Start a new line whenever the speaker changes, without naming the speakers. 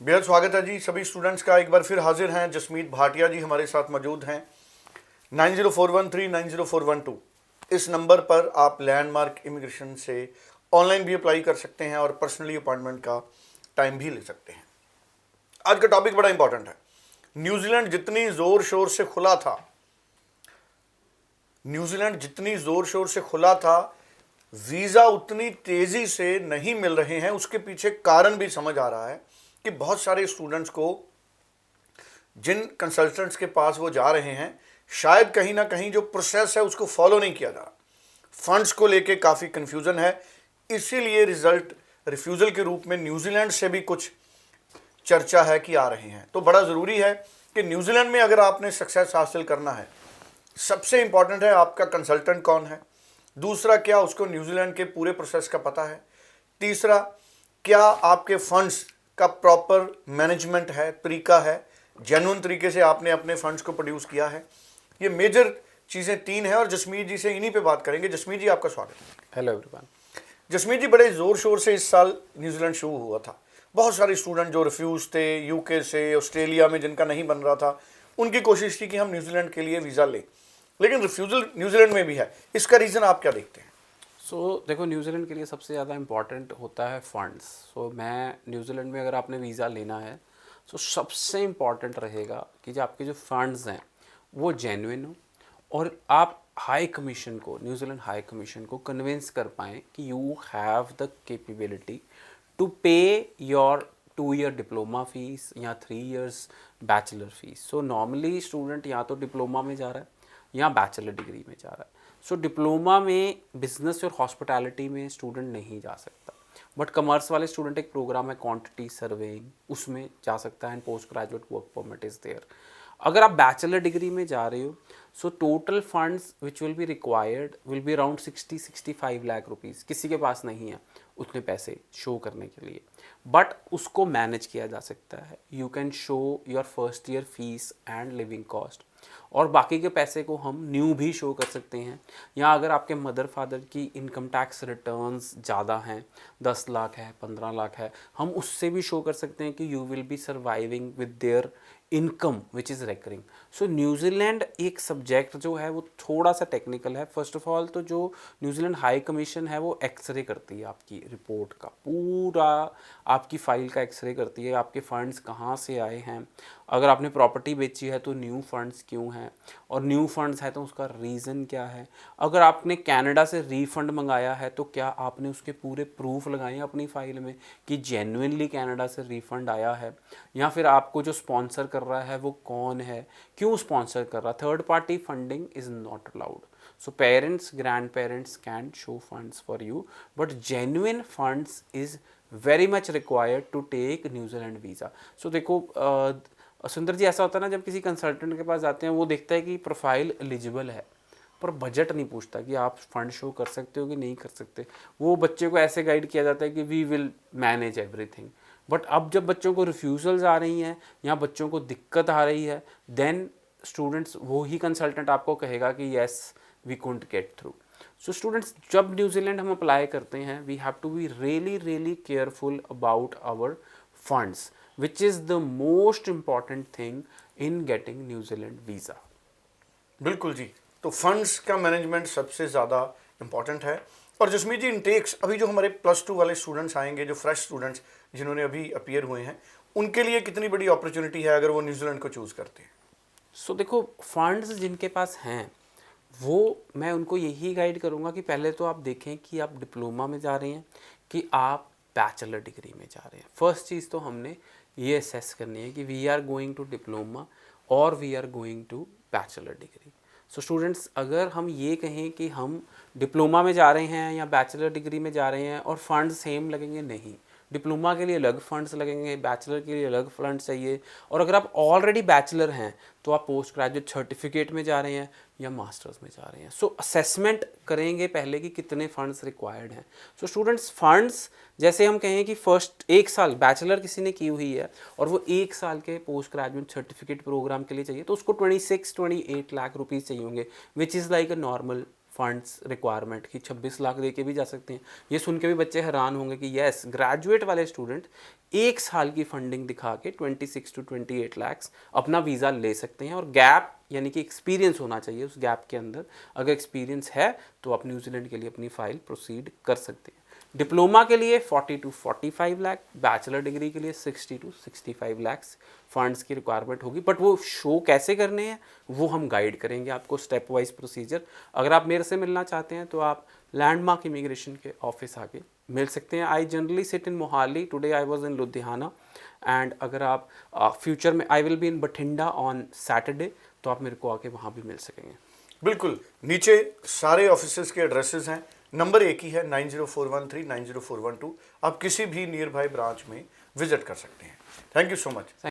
बेहद स्वागत है जी सभी स्टूडेंट्स का। एक बार फिर हाजिर हैं जसमीत भाटिया जी हमारे साथ मौजूद हैं। 9041390412 इस नंबर पर आप लैंडमार्क इमिग्रेशन से ऑनलाइन भी अप्लाई कर सकते हैं और पर्सनली अपॉइंटमेंट का टाइम भी ले सकते हैं। आज का टॉपिक बड़ा इंपॉर्टेंट है। न्यूजीलैंड जितनी जोर शोर से खुला था, वीज़ा उतनी तेज़ी से नहीं मिल रहे हैं। उसके पीछे कारण भी समझ आ रहा है कि बहुत सारे स्टूडेंट्स को, जिन कंसल्टेंट्स के पास वो जा रहे हैं, शायद कहीं ना कहीं जो प्रोसेस है उसको फॉलो नहीं किया जा रहा। फंड्स को लेके काफ़ी कन्फ्यूज़न है, इसीलिए रिजल्ट रिफ्यूज़ल के रूप में न्यूजीलैंड से भी कुछ चर्चा है कि आ रहे हैं। तो बड़ा ज़रूरी है कि न्यूजीलैंड में अगर आपने सक्सेस हासिल करना है, सबसे इंपॉर्टेंट है आपका कंसल्टेंट कौन है। दूसरा, क्या उसको न्यूजीलैंड के पूरे प्रोसेस का पता है। तीसरा, क्या आपके फंड्स का प्रॉपर मैनेजमेंट है, तरीका है, जेन्युइन तरीके से आपने अपने फंड्स को प्रोड्यूस किया है। ये मेजर चीज़ें तीन हैं और जसमीत जी से इन्हीं पे बात करेंगे। जसमीत जी, आपका स्वागत है।
Hello everyone.
जसमीत जी, बड़े ज़ोर शोर से इस साल न्यूजीलैंड शुरू हुआ था। बहुत सारे स्टूडेंट जो रिफ्यूज़ थे, यूके से, ऑस्ट्रेलिया में जिनका नहीं बन रहा था, उनकी कोशिश थी कि हम न्यूजीलैंड के लिए वीज़ा लें, लेकिन रिफ्यूज़ल न्यूजीलैंड में भी है। इसका रीज़न आप क्या देखते हैं?
देखो, न्यूजीलैंड के लिए सबसे ज़्यादा इम्पॉर्टेंट होता है फ़ंड्स। मैं न्यूजीलैंड में अगर आपने वीज़ा लेना है तो सबसे इम्पॉर्टेंट रहेगा कि जो आपके जो फंड्स हैं वो जेन्युइन हो और आप हाई कमीशन को, न्यूजीलैंड हाई कमीशन को कन्विंस कर पाएँ कि you have the capability to pay your 2 year diploma fees या 3 years bachelor fees. Normally student या तो डिप्लोमा में जा रहा है या बैचलर डिग्री में जा रहा है। डिप्लोमा में बिजनेस और हॉस्पिटैलिटी में स्टूडेंट नहीं जा सकता, बट कॉमर्स वाले स्टूडेंट एक प्रोग्राम है क्वांटिटी सर्वेइंग, उसमें जा सकता है and post graduate work permit is there. अगर आप बैचलर डिग्री में जा रहे हो total funds which will be required will be around 60-65 lakh rupees. किसी के पास नहीं है उतने पैसे शो करने के लिए, बट उसको मैनेज किया जा सकता है। You can show your first year fees and living cost और बाकी के पैसे को हम न्यू भी शो कर सकते हैं। या अगर आपके मदर फादर की इनकम टैक्स रिटर्न्स ज़्यादा हैं, 10 लाख है, 15 लाख है, हम उससे भी शो कर सकते हैं कि you will be surviving with their income which is recurring. New Zealand एक सब्जेक्ट जो है वो थोड़ा सा टेक्निकल है। फर्स्ट ऑफ ऑल तो जो न्यूजीलैंड हाई कमीशन है वो एक्सरे करती है आपकी रिपोर्ट का, पूरा आपकी फ़ाइल का एक्सरे करती है। आपके फंड्स कहाँ से आए हैं, अगर आपने प्रॉपर्टी बेची है तो न्यू फंड्स क्यों हैं, और न्यू फंड्स है तो उसका रीज़न क्या है। अगर आपने कनाडा से रीफंड मंगाया है तो क्या आपने उसके पूरे प्रूफ लगाए हैं अपनी फ़ाइल में कि जेन्युइनली कनाडा से रीफंड आया है, या फिर आपको जो स्पॉन्सर कर रहा है वो कौन है, क्यों स्पॉन्सर कर रहा है। Third party funding is not allowed. Parents, grandparents can show funds for you, but genuine funds is very much required to take New Zealand visa. देखो सुंदर जी, ऐसा होता है ना, जब किसी कंसल्टेंट के पास जाते हैं वो देखता है कि प्रोफाइल एलिजिबल है, पर बजट नहीं पूछता कि आप फंड शो कर सकते हो कि नहीं कर सकते। वो बच्चे को ऐसे गाइड किया जाता है कि we will manage everything, but अब जब बच्चों को रिफ्यूज़ल्स आ रही हैं या बच्चों को दिक्कत आ रही है, देन स्टूडेंट्स, वो ही कंसल्टेंट आपको कहेगा कि yes we can't get through. Students, जब न्यूजीलैंड हम अप्लाई करते हैं we have to be really careful about our funds, which is the most important thing in getting New Zealand visa.
बिल्कुल जी, तो फंड्स का मैनेजमेंट सबसे ज़्यादा इम्पॉर्टेंट है। और जसमीत जी, इनटेक्स अभी जो हमारे +2 वाले स्टूडेंट्स आएंगे, जो फ्रेश स्टूडेंट्स जिन्होंने अभी अपीयर हुए हैं, उनके लिए कितनी बड़ी अपॉर्चुनिटी है अगर वो न्यूजीलैंड को चूज़ करते हैं?
देखो, फंड्स जिनके पास हैं वो, मैं उनको यही गाइड करूँगा कि पहले तो आप देखें कि आप डिप्लोमा में जा रहे हैं कि आप बैचलर डिग्री में जा रहे हैं। फर्स्ट चीज़ तो हमने ये असेस करनी है कि we are going to diploma और we are going to bachelor degree. Students, अगर हम ये कहें कि हम डिप्लोमा में जा रहे हैं या बैचलर डिग्री में जा रहे हैं और फंड सेम लगेंगे, नहीं। डिप्लोमा के लिए अलग फंड्स लगेंगे, बैचलर के लिए अलग फंड्स चाहिए। और अगर आप ऑलरेडी बैचलर हैं तो आप पोस्ट ग्रेजुएट सर्टिफिकेट में जा रहे हैं या मास्टर्स में जा रहे हैं। असेसमेंट करेंगे पहले कि कितने फंड्स रिक्वायर्ड हैं। स्टूडेंट्स, फंड्स जैसे हम कहें कि फर्स्ट 1 साल बैचलर किसी ने की हुई है और वो 1 साल के पोस्ट ग्रेजुएट सर्टिफिकेट प्रोग्राम के लिए चाहिए, तो उसको 26-28 लाख रुपीज़ चाहिए होंगे, which is like a normal funds requirement की 26 लाख दे के भी जा सकते हैं। ये सुन के भी बच्चे हैरान होंगे कि यस, ग्रेजुएट वाले स्टूडेंट 1 साल की फंडिंग दिखा के 26 to 28 लाख्स अपना वीज़ा ले सकते हैं। और गैप यानी कि एक्सपीरियंस होना चाहिए उस गैप के अंदर। अगर एक्सपीरियंस है तो आप न्यूजीलैंड के लिए अपनी फ़ाइल प्रोसीड कर सकते हैं। डिप्लोमा के लिए 40 to 45 लाख, बैचलर डिग्री के लिए 60 to 65 लाख्स फंड्स की रिक्वायरमेंट होगी। बट वो शो कैसे करने हैं वो हम गाइड करेंगे आपको, स्टेप वाइज प्रोसीजर। अगर आप मेरे से मिलना चाहते हैं तो आप लैंडमार्क इमिग्रेशन के ऑफिस आके मिल सकते हैं। I generally sit in Mohali, today I was in Ludhiana. And अगर आप फ्यूचर में I will be in Bathinda on Saturday, तो आप मेरे को आके वहाँ भी मिल सकेंगे।
बिल्कुल, नीचे सारे ऑफिसेज के एड्रेसेस हैं। नंबर एक ही है 9041390412। आप किसी भी नियर बाय ब्रांच में विजिट कर सकते हैं। Thank you so much.